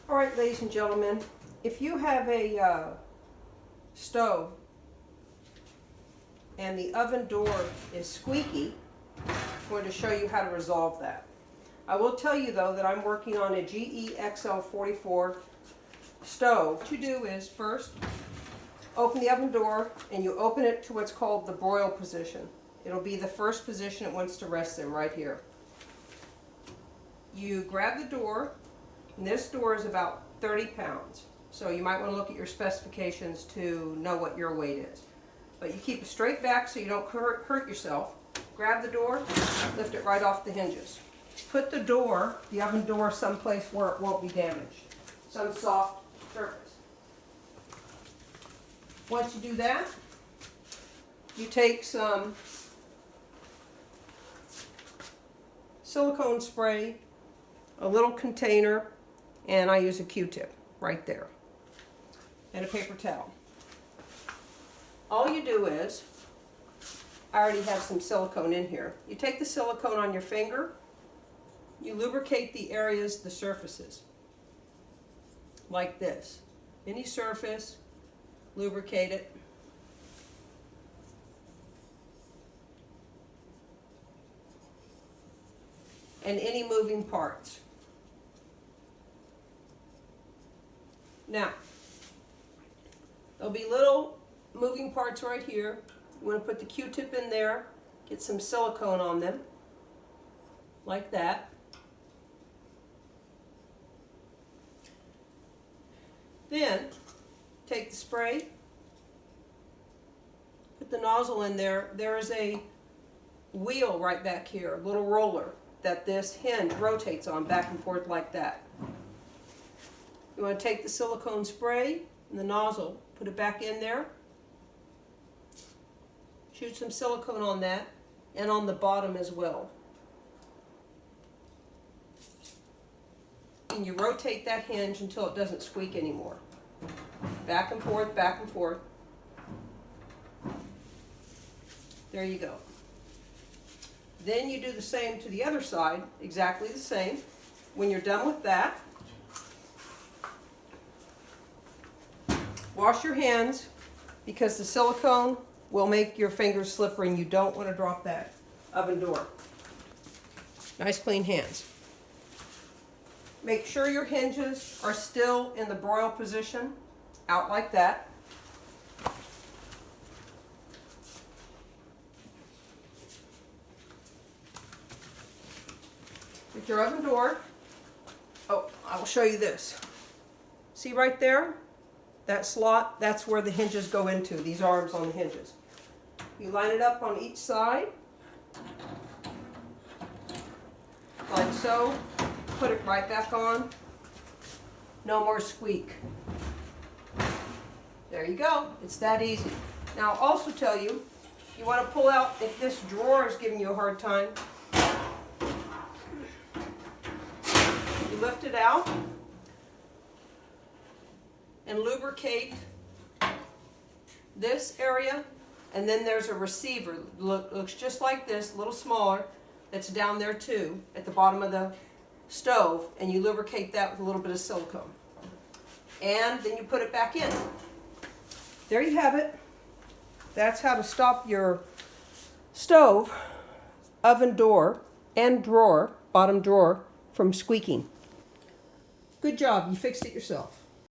All right, ladies and gentlemen, if you have a stove and the oven door is squeaky, I'm going to show you how to resolve that. I will tell you though that I'm working on a GE XL44 stove. What you do is first open the oven door and you open it to what's called the broil position. It'll be the first position it wants to rest in right here. You grab the door, and this door is about 30 pounds. So you might want to look at your specifications to know what your weight is. But you keep it straight back so you don't hurt yourself. Grab the door, lift it right off the hinges. Put the door, the oven door, someplace where it won't be damaged. Some soft surface. Once you do that, you take some silicone spray, a little container, and I use a Q-tip right there, and a paper towel. All you do is, I already have some silicone in here. You take the silicone on your finger, you lubricate the areas, the surfaces, like this. Any surface, lubricate it. And any moving parts. Now, there'll be little moving parts right here. You want to put the Q-tip in there, get some silicone on them, like that. Then, take the spray, put the nozzle in there. There is a wheel right back here, a little roller, that this hinge rotates on back and forth like that. You want to take the silicone spray and the nozzle, put it back in there, shoot some silicone on that and on the bottom as well. And you rotate that hinge until it doesn't squeak anymore. Back and forth, back and forth. There you go. Then you do the same to the other side, exactly the same. When you're done with that, wash your hands because the silicone will make your fingers slippery and you don't want to drop that oven door. Nice clean hands. Make sure your hinges are still in the broil position, out like that. With your oven door, oh, I will show you this. See right there? That slot, that's where the hinges go into, these arms on the hinges. You line it up on each side, like so. Put it right back on. No more squeak. There you go. It's that easy. Now I'll also tell you, you want to pull out, if this drawer is giving you a hard time, you lift it out and lubricate this area, and then there's a receiver. Looks just like this, a little smaller, that's down there too, at the bottom of the stove, and you lubricate that with a little bit of silicone. And then you put it back in. There you have it. That's how to stop your stove, oven door, and drawer, bottom drawer, from squeaking. Good job, you fixed it yourself.